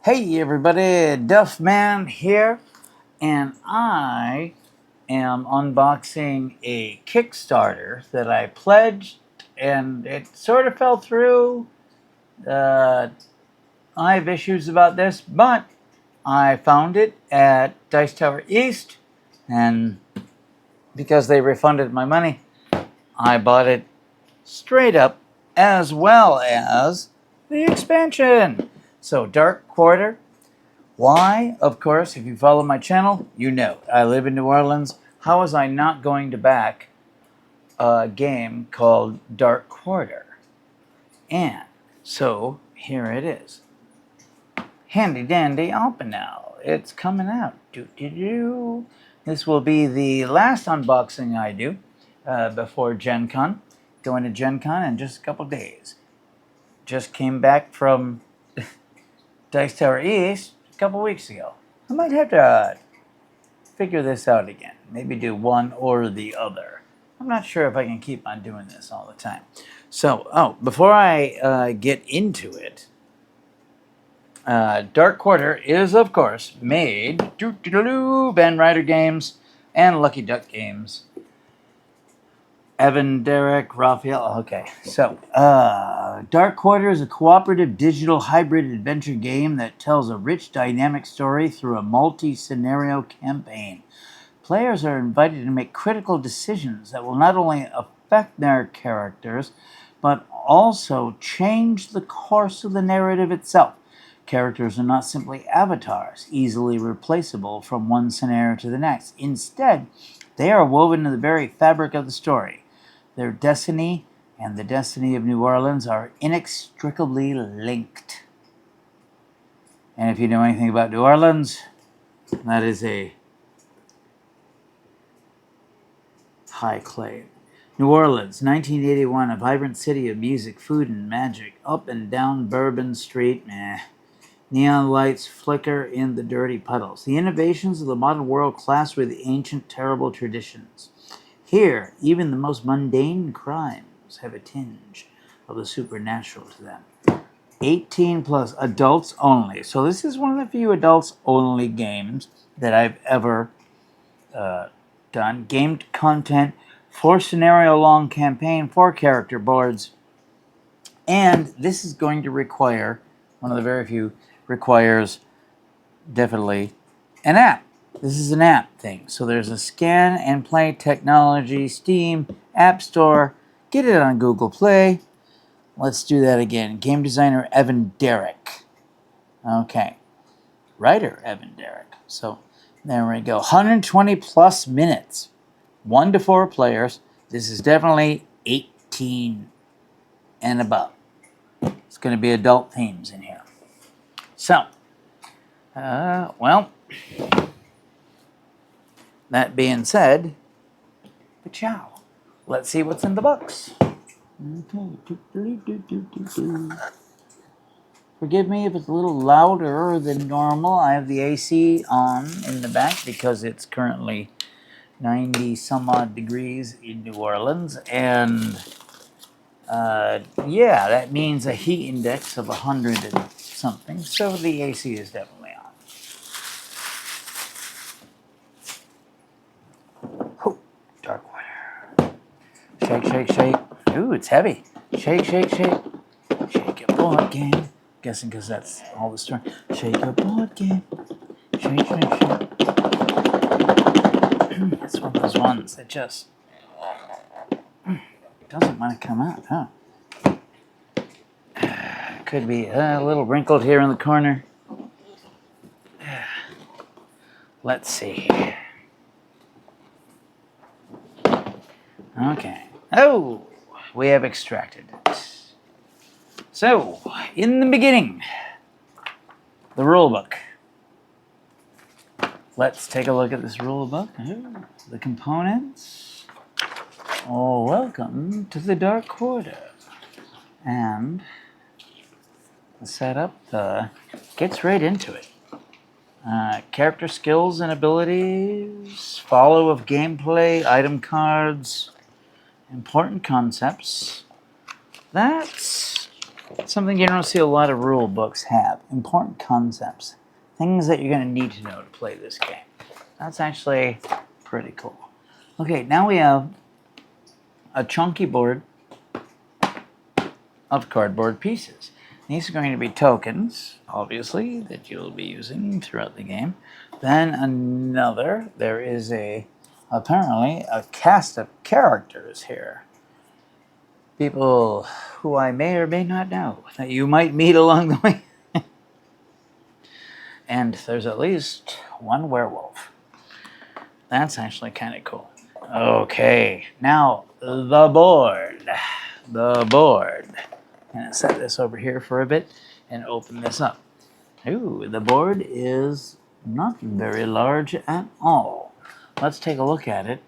Hey everybody, Duffman here, and I am unboxing a Kickstarter that I pledged, and it sort of fell through. I have issues about this, but I found it at Dice Tower East, and because they refunded my money, I bought it straight up, as well as the expansion. So, Dark Quarter. Why? Of course, if you follow my channel, you know I live in New Orleans. How was I not going to back a game called Dark Quarter? And so here it is. Handy dandy open now. It's coming out. This will be the last unboxing I do before Gen Con. Going to Gen Con in just a couple days. Just came back from Dice Tower East a couple weeks ago. I might have to figure this out again. Maybe do one or the other. I'm not sure if I can keep on doing this all the time. So, before I get into it, Dark Quarter is, of course, made Ben Ryder Games and Lucky Duck Games. Evan, Derek, Raphael. Okay, so Dark Quarter is a cooperative digital hybrid adventure game that tells a rich, dynamic story through a multi-scenario campaign. Players are invited to make critical decisions that will not only affect their characters, but also change the course of the narrative itself. Characters are not simply avatars, easily replaceable from one scenario to the next. Instead, they are woven into the very fabric of the story. Their destiny and the destiny of New Orleans are inextricably linked. And if you know anything about New Orleans, that is a high claim. New Orleans, 1981, a vibrant city of music, food, and magic. Up and down Bourbon Street, neon lights flicker in the dirty puddles. The innovations of the modern world clash with the ancient, terrible traditions. Here, even the most mundane crimes have a tinge of the supernatural to them. 18 plus, adults only. So this is one of the few adults only games that I've ever done. Gamed content, 4 scenario long campaign, 4 character boards. And this is going to require, one of the very few, requires definitely an app. This is an app thing. So there's a scan and play technology, Steam, App Store. Get it on Google Play. Let's do that again. Game designer Evan Derek. Okay. Writer Evan Derek. So there we go. 120 plus minutes. 1 to 4 players. This is definitely 18 and above. It's going to be adult themes in here. So, well, that being said, ciao. Let's see what's in the box. Forgive me if it's a little louder than normal. I have the AC on in the back because it's currently 90 some odd degrees in New Orleans. And yeah, that means a heat index of 100 and something. So the AC is definitely on. Oh, Dark Water. Shake, shake, shake. Ooh, it's heavy. Shake, shake, shake. Shake your board game. Guessing because that's all the story. Shake your board game. Shake, shake, shake. It's one of those ones that just doesn't want to come out, huh? Could be a little wrinkled here in the corner. Let's see. Okay. Oh, we have extracted it. So, in the beginning, the rule book. Let's take a look at this rule book. The components. Oh, welcome to the Dark Quarter. And the setup gets right into it. Character skills and abilities, follow of gameplay, item cards, important concepts. That's Something you don't see a lot of rule books have. Important concepts. Things that you're going to need to know to play this game. That's actually pretty cool. Okay, now we have a chunky board of cardboard pieces. These are going to be tokens, obviously, that you'll be using throughout the game. Then there is apparently a cast of characters here. People who I may or may not know, that you might meet along the way. And there's at least one werewolf. That's actually kind of cool. Okay, now the board. The board. I'm going to set this over here for a bit and open this up. Ooh, the board is not very large at all. Let's take a look at it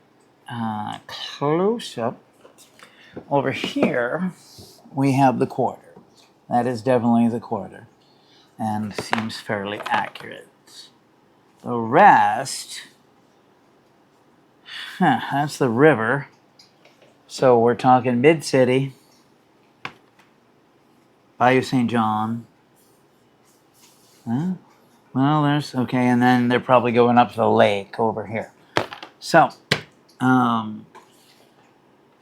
close up. Over here, we have the quarter. That is definitely the quarter and seems fairly accurate. The rest, that's the river. So we're talking Mid-City, Bayou St. John. Huh? Well, there's, okay, and then they're probably going up to the lake over here. So, and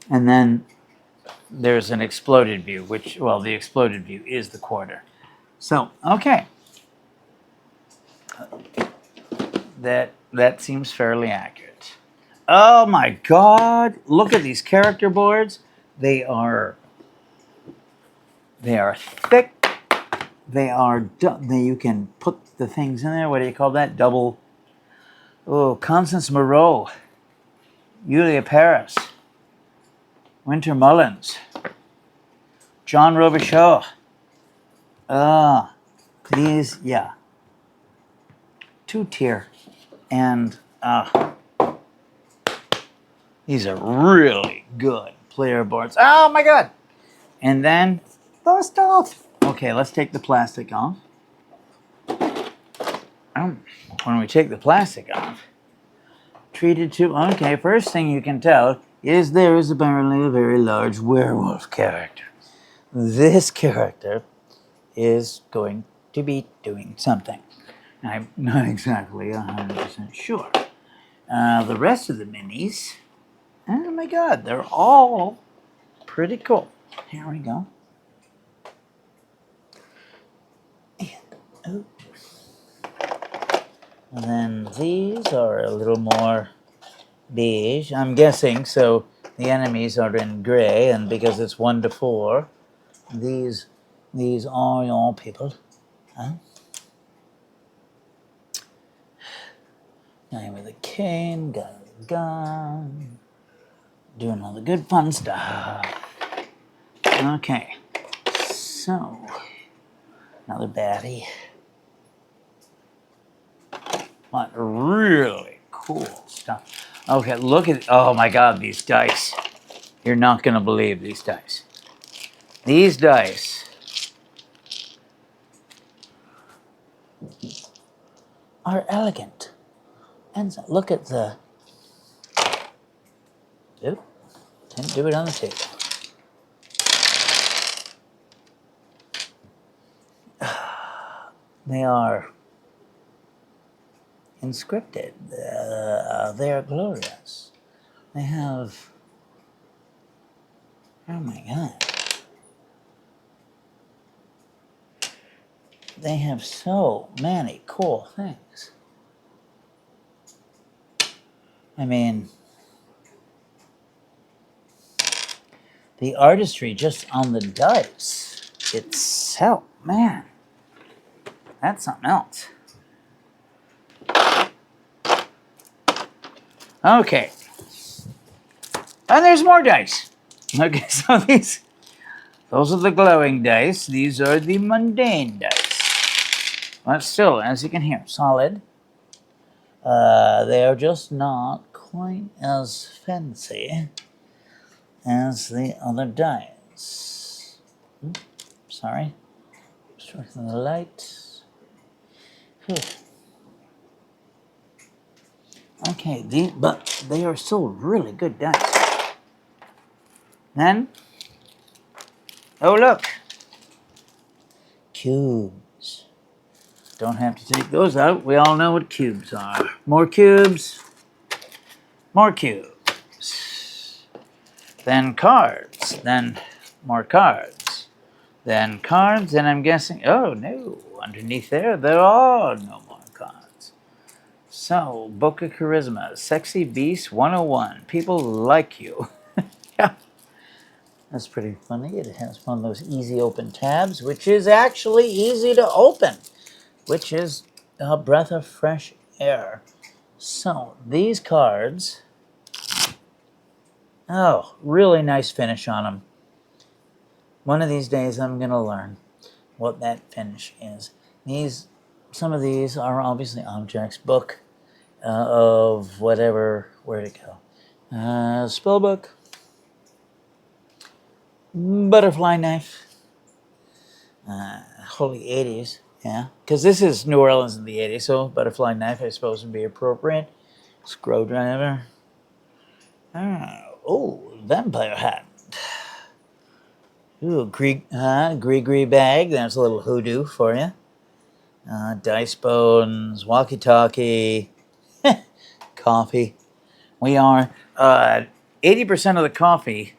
then there's an exploded view, which, well, the exploded view is the quarter. So, okay. That seems fairly accurate. Oh my God! Look at these character boards. They are thick. You can put the things in there. What do you call that? Double. Oh, Constance Moreau, Julia Paris, Winter Mullins, John Robichaud. These, yeah. 2-tier. And these are really good player boards. Oh my God! And then those stuff. Okay, let's take the plastic off. When we take the plastic off, treated to, okay, first thing you can tell is there is apparently a very large werewolf character. This character is going to be doing something. I'm not exactly 100% sure. The rest of the minis, oh my God, they're all pretty cool. Here we go. And then these are a little more beige, I'm guessing, so the enemies are in gray, and because it's 1 to 4, these are all people. Huh? Guy with a cane, guy with a gun, doing all the good fun stuff. Okay, so another baddie. What really cool stuff. Okay, look at, oh my God, these dice. You're not going to believe these dice. These dice are elegant. And look at the, oop, didn't do it on the table. They are inscripted. They are glorious. They have, oh my God. They have so many cool things. I mean, the artistry just on the dice itself, man, that's something else. Okay. And there's more dice. Okay, so those are the glowing dice. These are the mundane dice. But still, as you can hear, solid. They're just not quite as fancy as the other dice. Oops, sorry. Strengthen the light. Whew. Okay, but they are still really good dice. Then, oh look, cubes. Don't have to take those out. We all know what cubes are. More cubes. More cubes. Then cards. Then more cards. Then cards. And I'm guessing, oh no, underneath there are no more cards. So, Book of Charisma. Sexy Beast 101. People like you. Yeah. That's pretty funny. It has one of those easy open tabs, which is actually easy to open, which is a breath of fresh air. So these cards, oh, really nice finish on them. One of these days I'm going to learn what that finish is. Some of these are obviously objects. Book of whatever, where'd it go? Spellbook. Butterfly knife. Holy 80s, yeah. Because this is New Orleans in the 80s, so butterfly knife, I suppose, would be appropriate. Screwdriver. Oh, vampire hat. Ooh, gree bag. That's a little hoodoo for you. Dice bones, walkie-talkie, coffee. We are 80% of the coffee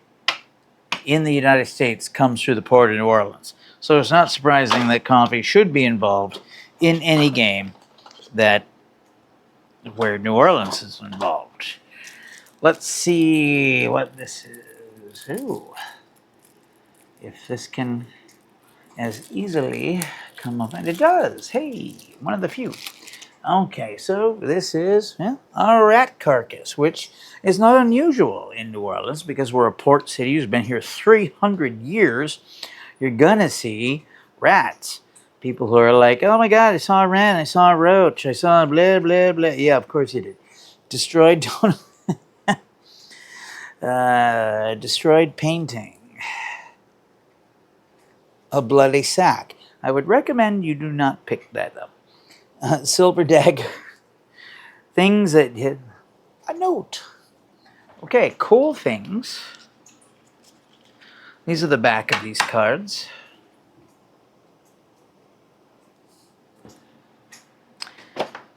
in the United States comes through the port of New Orleans. So it's not surprising that coffee should be involved in any game where New Orleans is involved. Let's see what this is. Ooh. If this can as easily come up, and it does. Hey, one of the few. Okay, so this is a rat carcass, which is not unusual in New Orleans because we're a port city who's been here 300 years. You're gonna see rats. People who are like, oh my God, I saw a rat, I saw a roach, I saw blah, blah, blah. Yeah, of course you did. Destroyed destroyed painting. A bloody sack. I would recommend you do not pick that up. Silver dagger. Things that hit a note. Okay, cool things. These are the back of these cards.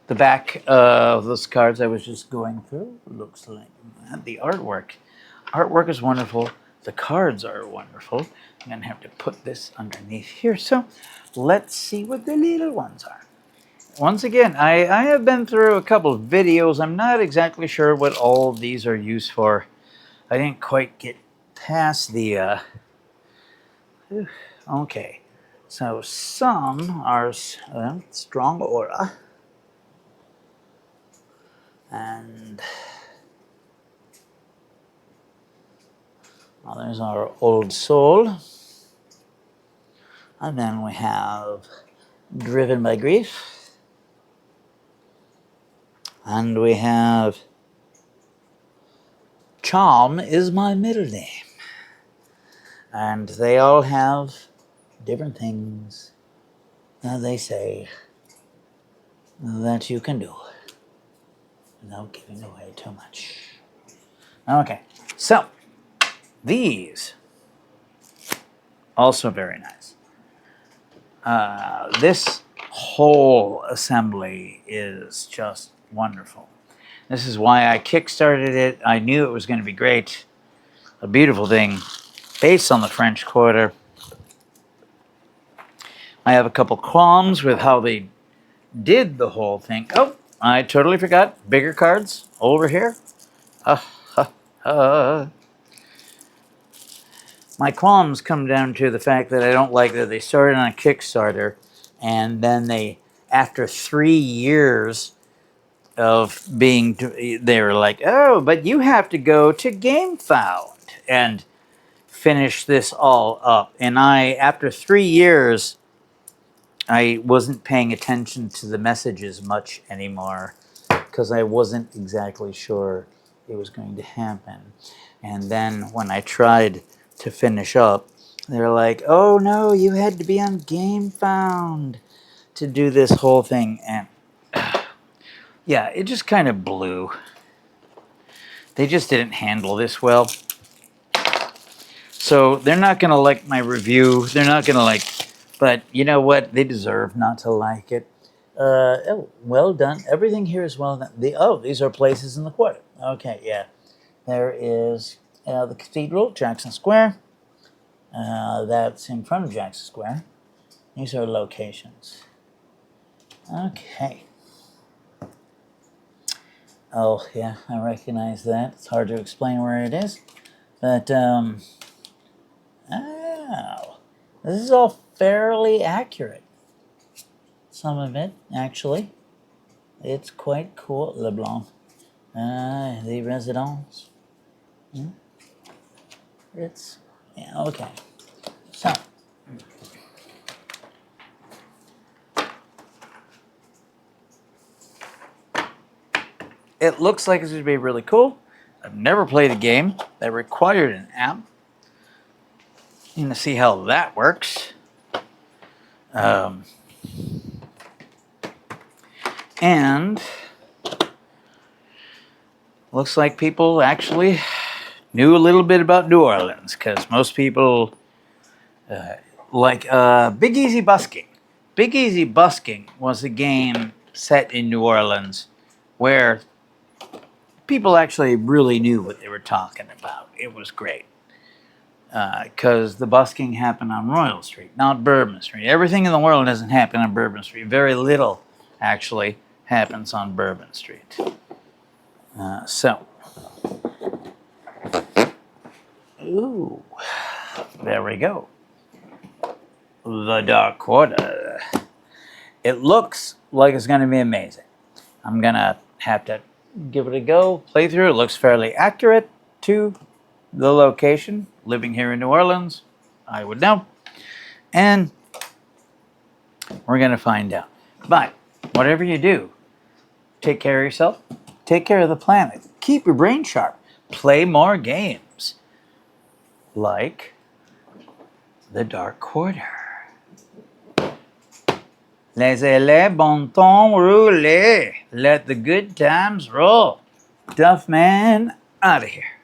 The back of those cards I was just going through looks like the artwork. Artwork is wonderful. The cards are wonderful. I'm going to have to put this underneath here. So let's see what the little ones are. Once again, I have been through a couple of videos. I'm not exactly sure what all of these are used for. I didn't quite get past the... okay. So some are strong aura. And well, there's our old soul. And then we have driven by grief. And we have charm is my middle name. And they all have different things that they say that you can do without giving away too much. Okay, so these also very nice. This whole assembly is just wonderful. This is why I kickstarted it. I knew it was going to be great. A beautiful thing based on the French Quarter. I have a couple qualms with how they did the whole thing. Oh, I totally forgot. Bigger cards over here. My qualms come down to the fact that I don't like that they started on a Kickstarter and then they, after 3 years of being, they were like, oh, but you have to go to Gamefound and finish this all up. And after 3 years, I wasn't paying attention to the messages much anymore because I wasn't exactly sure it was going to happen. And then when I tried to finish up, they're like, oh no, you had to be on Gamefound to do this whole thing. And yeah, it just kind of blew. They just didn't handle this well. So they're not going to like my review. They're not going to like But you know what? They deserve not to like it. Oh, well done. Everything here is well done. These are places in the quarter. Okay, yeah. There is the Cathedral, Jackson Square. That's in front of Jackson Square. These are locations. Okay. Oh, yeah, I recognize that. It's hard to explain where it is. But, oh, this is all fairly accurate. Some of it, actually. It's quite cool. Leblanc. The Residence. It's, yeah, okay. So, it looks like it's going to be really cool. I've never played a game that required an app. I'm going to see how that works. And looks like people actually knew a little bit about New Orleans, because most people like Big Easy Busking. Big Easy Busking was a game set in New Orleans where people actually really knew what they were talking about. It was great. Because the busking happened on Royal Street, not Bourbon Street. Everything in the world doesn't happen on Bourbon Street. Very little actually happens on Bourbon Street. Ooh, there we go. The Dark Quarter. It looks like it's going to be amazing. I'm going to have to give it a go, play through. It looks fairly accurate to the location. Living here in New Orleans, I would know. And we're going to find out. But whatever you do, take care of yourself. Take care of the planet. Keep your brain sharp. Play more games. Like The Dark Quarter. Laissez-les bon temps rouler. Let the good times roll. Duffman out of here.